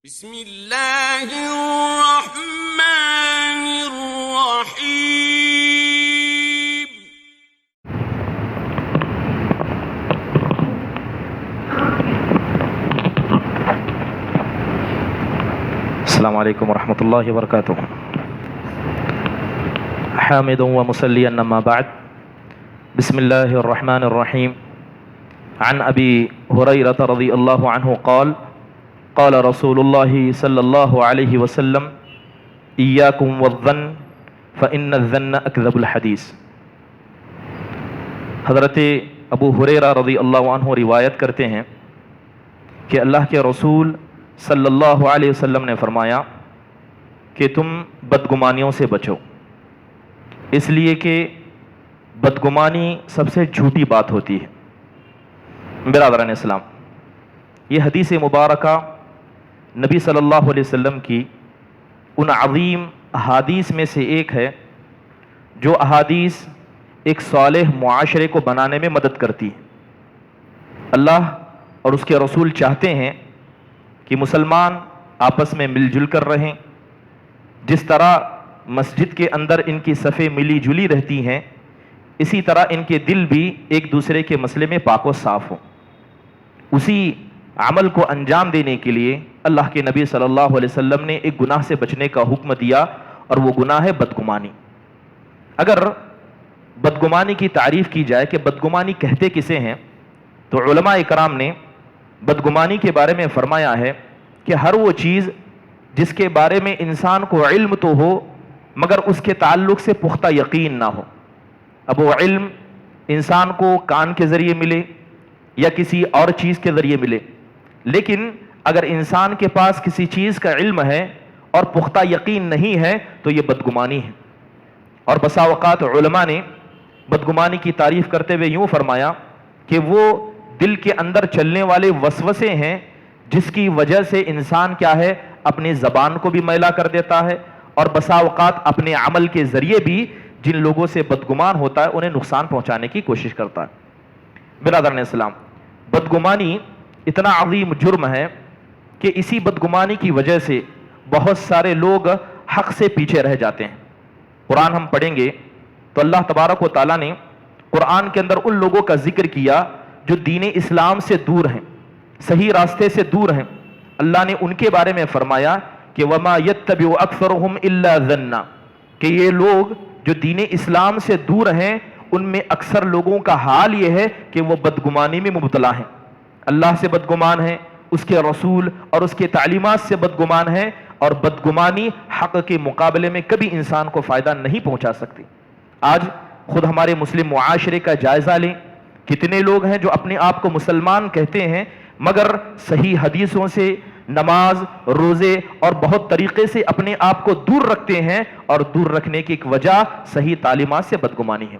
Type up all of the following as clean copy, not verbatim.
بسم اللہ الرحمن الرحیم۔ السلام علیکم ورحمۃ اللہ وبرکاتہ۔ حامد و مصلی اما بعد، بسم اللہ الرحمن الرحیم۔ عن ابی ہریرہ رضی اللہ عنہ قال قال رسول اللہ صلی اللہ علیہ وسلم ایاکم والظن فإن الظن اکذب الحدیث۔ حضرت ابو ہریرہ رضی اللہ عنہ روایت کرتے ہیں کہ اللہ کے رسول صلی اللہ علیہ وسلم نے فرمایا کہ تم بدگمانیوں سے بچو، اس لیے کہ بدگمانی سب سے جھوٹی بات ہوتی ہے۔ برادران اسلام، یہ حدیث مبارکہ نبی صلی اللہ علیہ وسلم کی ان عظیم احادیث میں سے ایک ہے جو احادیث ایک صالح معاشرے کو بنانے میں مدد کرتی ہے۔ اللہ اور اس کے رسول چاہتے ہیں کہ مسلمان آپس میں مل جل کر رہیں، جس طرح مسجد کے اندر ان کی صفیں ملی جلی رہتی ہیں، اسی طرح ان کے دل بھی ایک دوسرے کے مسئلے میں پاک و صاف ہوں۔ اسی عمل کو انجام دینے کے لیے اللہ کے نبی صلی اللہ علیہ وسلم نے ایک گناہ سے بچنے کا حکم دیا، اور وہ گناہ ہے بدگمانی۔ اگر بدگمانی کی تعریف کی جائے کہ بدگمانی کہتے کسے ہیں، تو علماء اکرام نے بدگمانی کے بارے میں فرمایا ہے کہ ہر وہ چیز جس کے بارے میں انسان کو علم تو ہو مگر اس کے تعلق سے پختہ یقین نہ ہو۔ اب وہ علم انسان کو کان کے ذریعے ملے یا کسی اور چیز کے ذریعے ملے، لیکن اگر انسان کے پاس کسی چیز کا علم ہے اور پختہ یقین نہیں ہے تو یہ بدگمانی ہے۔ اور بسا اوقات علماء نے بدگمانی کی تعریف کرتے ہوئے یوں فرمایا کہ وہ دل کے اندر چلنے والے وسوسے ہیں جس کی وجہ سے انسان کیا ہے، اپنی زبان کو بھی میلا کر دیتا ہے، اور بسا اوقات اپنے عمل کے ذریعے بھی جن لوگوں سے بدگمان ہوتا ہے انہیں نقصان پہنچانے کی کوشش کرتا ہے۔ برادران اسلام، بدگمانی اتنا عظیم جرم ہے کہ اسی بدگمانی کی وجہ سے بہت سارے لوگ حق سے پیچھے رہ جاتے ہیں۔ قرآن ہم پڑھیں گے تو اللہ تبارک و تعالیٰ نے قرآن کے اندر ان لوگوں کا ذکر کیا جو دین اسلام سے دور ہیں، صحیح راستے سے دور ہیں۔ اللہ نے ان کے بارے میں فرمایا کہ وَمَا يَتَّبِعُ أَكْثَرُهُمْ إِلَّا ظَنًّا، کہ یہ لوگ جو دین اسلام سے دور ہیں ان میں اکثر لوگوں کا حال یہ ہے کہ وہ بدگمانی میں مبتلا ہیں، اللہ سے بدگمان ہیں، اس کے رسول اور اس کے تعلیمات سے بدگمان ہیں، اور بدگمانی حق کے مقابلے میں کبھی انسان کو فائدہ نہیں پہنچا سکتی۔ آج خود ہمارے مسلم معاشرے کا جائزہ لیں، کتنے لوگ ہیں جو اپنے آپ کو مسلمان کہتے ہیں مگر صحیح حدیثوں سے، نماز، روزے اور بہت طریقے سے اپنے آپ کو دور رکھتے ہیں، اور دور رکھنے کی ایک وجہ صحیح تعلیمات سے بدگمانی ہے۔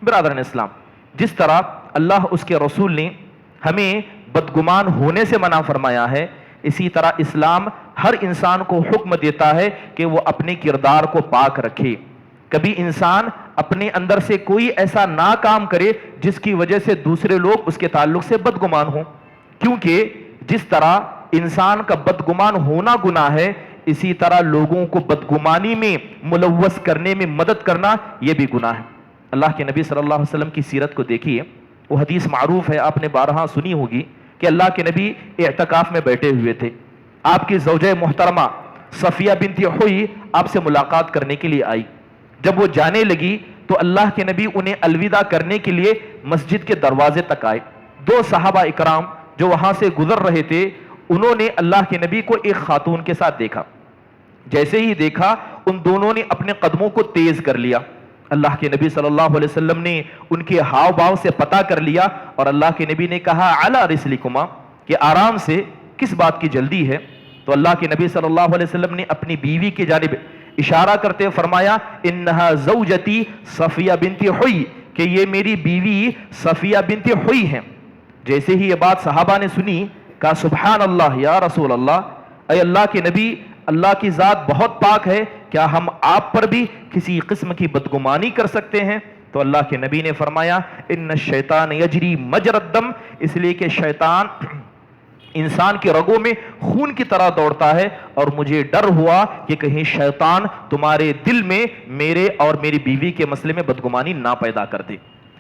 برادران اسلام، جس طرح اللہ اس کے رسول نے ہمیں بدگمان ہونے سے منع فرمایا ہے، اسی طرح اسلام ہر انسان کو حکم دیتا ہے کہ وہ اپنے کردار کو پاک رکھے۔ کبھی انسان اپنے اندر سے کوئی ایسا نہ کام کرے جس کی وجہ سے دوسرے لوگ اس کے تعلق سے بدگمان ہوں، کیونکہ جس طرح انسان کا بدگمان ہونا گناہ ہے، اسی طرح لوگوں کو بدگمانی میں ملوث کرنے میں مدد کرنا یہ بھی گناہ ہے۔ اللہ کے نبی صلی اللہ علیہ وسلم کی سیرت کو دیکھیے، وہ حدیث معروف ہے، آپ نے بارہا سنی ہوگی کہ اللہ کے نبی اعتکاف میں بیٹھے ہوئے تھے، آپ کی زوجہ محترمہ صفیہ بنت حوی آپ سے ملاقات کرنے کے لیے آئی۔ جب وہ جانے لگی تو اللہ کے نبی انہیں الوداع کرنے کے لیے مسجد کے دروازے تک آئے۔ دو صحابہ اکرام جو وہاں سے گزر رہے تھے، انہوں نے اللہ کے نبی کو ایک خاتون کے ساتھ دیکھا۔ جیسے ہی دیکھا ان دونوں نے اپنے قدموں کو تیز کر لیا۔ اللہ کے نبی صلی اللہ علیہ وسلم نے ان کے ہاؤ باؤ سے پتہ کر لیا، اور اللہ کے نبی نے کہا علی رسلکما، کہ آرام سے، کس بات کی جلدی ہے؟ تو اللہ کے نبی صلی اللہ علیہ وسلم نے اپنی بیوی کی جانب اشارہ کرتے فرمایا انہا زوجتی صفیہ بنت حوی، کہ یہ میری بیوی صفیہ بنت حوی ہیں۔ جیسے ہی یہ بات صحابہ نے سنی، کہا سبحان اللہ یا رسول اللہ، اے اللہ کے نبی، اللہ کی ذات بہت پاک ہے، کیا ہم آپ پر بھی کسی قسم کی بدگمانی کر سکتے ہیں؟ تو اللہ کے نبی نے فرمایا ان الشیطان یجری مجری الدم، اس لیے کہ شیطان انسان کی رگوں میں خون کی طرح دوڑتا ہے، اور مجھے ڈر ہوا کہ کہیں شیطان تمہارے دل میں میرے اور میری بیوی کے مسئلے میں بدگمانی نہ پیدا کر دے۔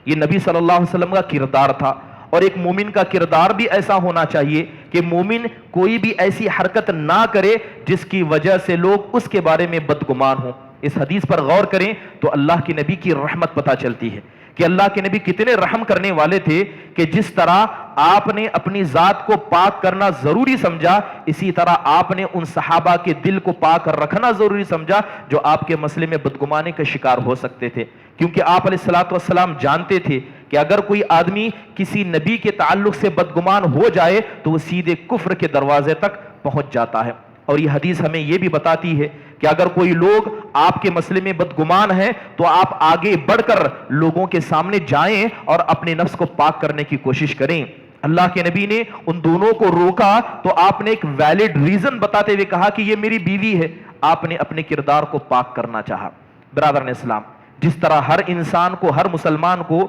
یہ نبی صلی اللہ علیہ وسلم کا کردار تھا، اور ایک مومن کا کردار بھی ایسا ہونا چاہیے کہ مومن کوئی بھی ایسی حرکت نہ کرے جس کی وجہ سے لوگ اس کے بارے میں بدگمان ہوں۔ اس حدیث پر غور کریں تو اللہ کے نبی کی رحمت پتہ چلتی ہے کہ اللہ کے نبی کتنے رحم کرنے والے تھے، کہ جس طرح آپ نے اپنی ذات کو پاک کرنا ضروری سمجھا، اسی طرح آپ نے ان صحابہ کے دل کو پاک رکھنا ضروری سمجھا جو آپ کے مسئلے میں بدگمانی کا شکار ہو سکتے تھے۔ کیونکہ آپ علیہ الصلوۃ والسلام جانتے تھے کہ اگر کوئی آدمی کسی نبی کے تعلق سے بدگمان ہو جائے تو وہ سیدھے کفر کے دروازے تک پہنچ جاتا ہے۔ اور یہ حدیث ہمیں یہ بھی بتاتی ہے کہ اگر کوئی لوگ آپ کے مسئلے میں بدگمان ہیں تو آپ آگے بڑھ کر لوگوں کے سامنے جائیں اور اپنے نفس کو پاک کرنے کی کوشش کریں۔ اللہ کے نبی نے ان دونوں کو روکا تو آپ نے ایک ویلڈ ریزن بتاتے ہوئے کہا کہ یہ میری بیوی ہے۔ آپ نے اپنے کردار کو پاک کرنا چاہا۔ برادران اسلام، جس طرح ہر انسان کو، ہر مسلمان کو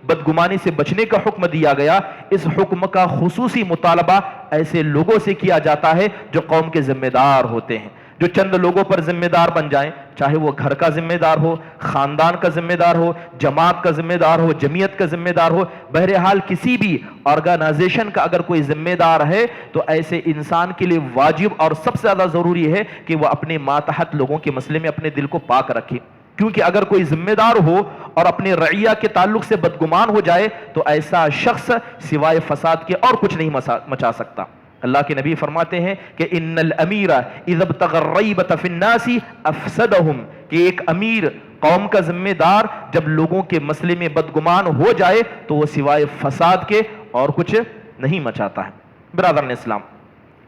بدگمانی سے بچنے کا حکم دیا گیا، اس حکم کا خصوصی مطالبہ ایسے لوگوں سے کیا جاتا ہے جو قوم کے ذمہ دار ہوتے ہیں، جو چند لوگوں پر ذمہ دار بن جائیں، چاہے وہ گھر کا ذمہ دار ہو، خاندان کا ذمہ دار ہو، جماعت کا ذمہ دار ہو، جمعیت کا ذمہ دار ہو، بہرحال کسی بھی آرگنائزیشن کا اگر کوئی ذمہ دار ہے تو ایسے انسان کے لیے واجب اور سب سے زیادہ ضروری ہے کہ وہ اپنے ماتحت لوگوں کے مسئلے میں اپنے دل کو پاک رکھے۔ کیونکہ اگر کوئی ذمہ دار ہو اور اپنے رعیہ کے تعلق سے بدگمان ہو جائے تو ایسا شخص سوائے فساد کے اور کچھ نہیں مچا سکتا۔ اللہ کے نبی فرماتے ہیں کہ ان الامیر اذا ابتغى الريبة في الناس افسدهم، کہ ایک امیر، قوم کا ذمہ دار جب لوگوں کے مسئلے میں بدگمان ہو جائے تو وہ سوائے فساد کے اور کچھ نہیں مچاتا ہے۔ برادران اسلام،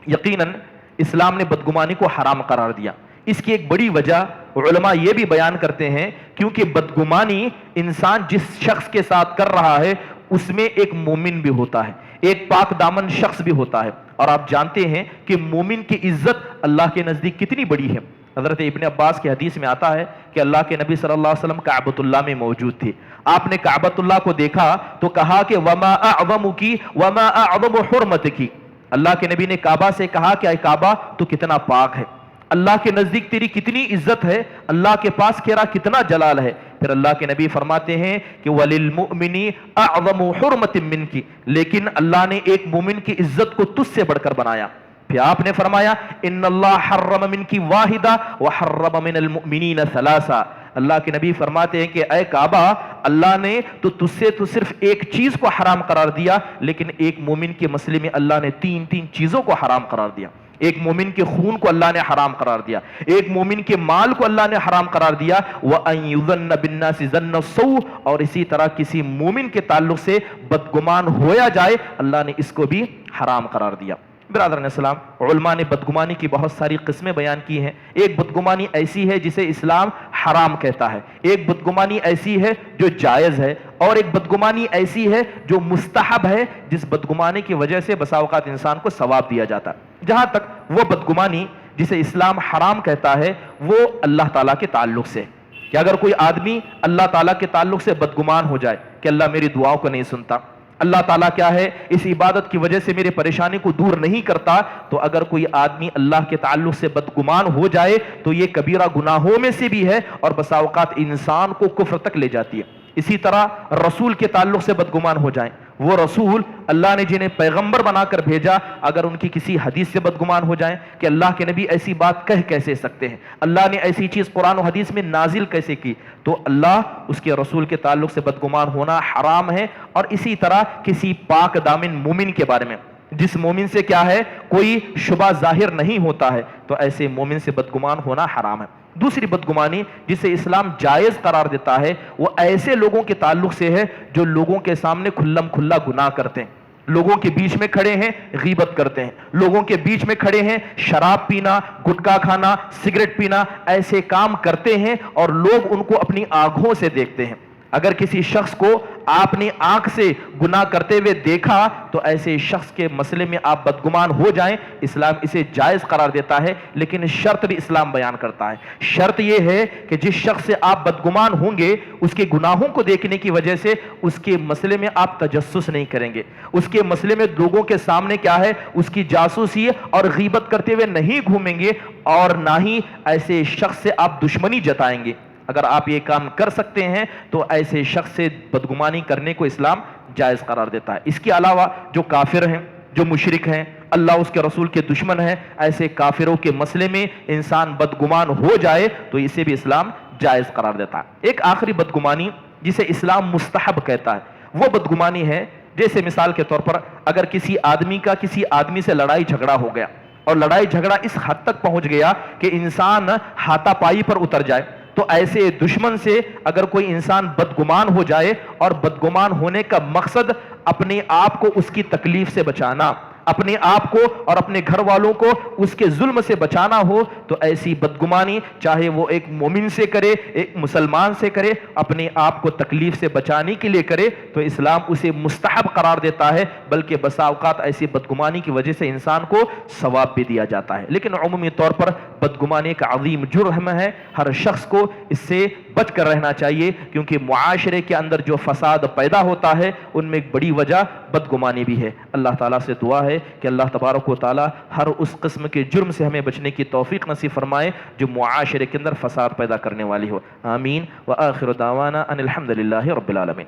یقیناً اسلام نے بدگمانی کو حرام قرار دیا۔ اس کی ایک بڑی وجہ علماء یہ بھی بیان کرتے ہیں کیونکہ بدگمانی انسان جس شخص کے ساتھ کر رہا ہے اس میں ایک مومن بھی ہوتا ہے، ایک پاک دامن شخص بھی ہوتا ہے، اور آپ جانتے ہیں کہ مومن کی عزت اللہ کے نزدیک کتنی بڑی ہے۔ حضرت ابن عباس کی حدیث میں آتا ہے کہ اللہ کے نبی صلی اللہ علیہ وسلم کعبۃ اللہ میں موجود تھے۔ آپ نے کعبۃ اللہ کو دیکھا تو کہا کہ وما اعظمک وما اعظم حرمتک، اللہ کے نبی نے کعبہ سے کہا کہ اے کعبہ تو کتنا پاک ہے، اللہ کے نزدیک تیری کتنی عزت ہے، اللہ کے پاس تیرا کتنا جلال ہے۔ پھر اللہ کے نبی فرماتے ہیں کہ وَلِلْمُؤْمِنِ أَعْظَمُ حُرْمَةٍ مِّنْكِ، لیکن اللہ نے ایک مومن کی عزت کو تجھ سے بڑھ کر بنایا۔ پھر آپ نے فرمایا ان اللہ حرم منکی واحدہ وحرم من المؤمنین ثلاثہ، اللہ کے نبی فرماتے ہیں کہ اے کعبہ، اللہ نے تو تجھ سے تو صرف ایک چیز کو حرام قرار دیا، لیکن ایک مومن کے مسئلے میں اللہ نے تین چیزوں کو حرام قرار دیا۔ ایک مومن کے خون کو اللہ نے حرام قرار دیا، ایک مومن کے مال کو اللہ نے حرام قرار دیا، وَأَن يُظَنَّ بِالنَّاسِ ظَنَّ السَّوْءِ، اور اسی طرح کسی مومن کے تعلق سے بدگمان ہویا جائے اللہ نے اس کو بھی حرام قرار دیا۔ برادران اسلام، علماء نے بدگمانی کی بہت ساری قسمیں بیان کی ہیں۔ ایک بدگمانی ایسی ہے جسے اسلام حرام کہتا ہے، ایک بدگمانی ایسی ہے جو جائز ہے، اور ایک بدگمانی ایسی ہے جو مستحب ہے، جس بدگمانی کی وجہ سے بسا اوقات انسان کو ثواب دیا جاتا ہے۔ جہاں تک وہ بدگمانی جسے اسلام حرام کہتا ہے وہ اللہ تعالیٰ کے تعلق سے، کہ اگر کوئی آدمی اللہ تعالیٰ کے تعلق سے بدگمان ہو جائے کہ اللہ میری دعاؤں کو نہیں سنتا، اللہ تعالیٰ کیا ہے اس عبادت کی وجہ سے میرے پریشانی کو دور نہیں کرتا، تو اگر کوئی آدمی اللہ کے تعلق سے بدگمان ہو جائے تو یہ کبیرہ گناہوں میں سے بھی ہے اور بسا اوقات انسان کو کفر تک لے جاتی ہے۔ اسی طرح رسول کے تعلق سے بدگمان ہو جائیں، وہ رسول اللہ نے جنہیں پیغمبر بنا کر بھیجا، اگر ان کی کسی حدیث سے بدگمان ہو جائیں کہ اللہ کے نبی ایسی بات کہہ کیسے سکتے ہیں، اللہ نے ایسی چیز قرآن و حدیث میں نازل کیسے کی، تو اللہ اس کے رسول کے تعلق سے بدگمان ہونا حرام ہے۔ اور اسی طرح کسی پاک دامن مومن کے بارے میں، جس مومن سے کیا ہے کوئی شبہ ظاہر نہیں ہوتا ہے، تو ایسے مومن سے بدگمان ہونا حرام ہے۔ دوسری بدگمانی جسے اسلام جائز قرار دیتا ہے وہ ایسے لوگوں کے تعلق سے ہے جو لوگوں کے سامنے کھلم کھلا گناہ کرتے ہیں، لوگوں کے بیچ میں کھڑے ہیں غیبت کرتے ہیں، لوگوں کے بیچ میں کھڑے ہیں شراب پینا، گٹکا کھانا، سگریٹ پینا، ایسے کام کرتے ہیں اور لوگ ان کو اپنی آنکھوں سے دیکھتے ہیں۔ اگر کسی شخص کو آپ نے آنکھ سے گناہ کرتے ہوئے دیکھا تو ایسے شخص کے مسئلے میں آپ بدگمان ہو جائیں، اسلام اسے جائز قرار دیتا ہے، لیکن شرط بھی اسلام بیان کرتا ہے۔ شرط یہ ہے کہ جس شخص سے آپ بدگمان ہوں گے اس کے گناہوں کو دیکھنے کی وجہ سے اس کے مسئلے میں آپ تجسس نہیں کریں گے، اس کے مسئلے میں لوگوں کے سامنے کیا ہے اس کی جاسوسی اور غیبت کرتے ہوئے نہیں گھومیں گے، اور نہ ہی ایسے شخص سے آپ دشمنی جتائیں گے۔ اگر آپ یہ کام کر سکتے ہیں تو ایسے شخص سے بدگمانی کرنے کو اسلام جائز قرار دیتا ہے۔ اس کے علاوہ جو کافر ہیں، جو مشرک ہیں، اللہ اس کے رسول کے دشمن ہیں، ایسے کافروں کے مسئلے میں انسان بدگمان ہو جائے تو اسے بھی اسلام جائز قرار دیتا ہے۔ ایک آخری بدگمانی جسے اسلام مستحب کہتا ہے وہ بدگمانی ہے، جیسے مثال کے طور پر اگر کسی آدمی کا کسی آدمی سے لڑائی جھگڑا ہو گیا اور لڑائی جھگڑا اس حد تک پہنچ گیا کہ انسان ہاتھا پائی پر اتر جائے، تو ایسے دشمن سے اگر کوئی انسان بدگمان ہو جائے اور بدگمان ہونے کا مقصد اپنے آپ کو اس کی تکلیف سے بچانا، اپنے آپ کو اور اپنے گھر والوں کو اس کے ظلم سے بچانا ہو، تو ایسی بدگمانی چاہے وہ ایک مومن سے کرے، ایک مسلمان سے کرے، اپنے آپ کو تکلیف سے بچانے کے لیے کرے تو اسلام اسے مستحب قرار دیتا ہے، بلکہ بسا اوقات ایسی بدگمانی کی وجہ سے انسان کو ثواب بھی دیا جاتا ہے۔ لیکن عمومی طور پر بدگمانی ایک عظیم جرم ہے، ہر شخص کو اس سے بچ کر رہنا چاہیے، کیونکہ معاشرے کے اندر جو فساد پیدا ہوتا ہے ان میں ایک بڑی وجہ بدگمانی بھی ہے۔ اللہ تعالیٰ سے دعا ہے کہ اللہ تبارک و تعالیٰ ہر اس قسم کے جرم سے ہمیں بچنے کی توفیق نصیب فرمائے جو معاشرے کے اندر فساد پیدا کرنے والی ہو۔ آمین۔ وآخر دعوانا ان الحمد للہ رب العالمین۔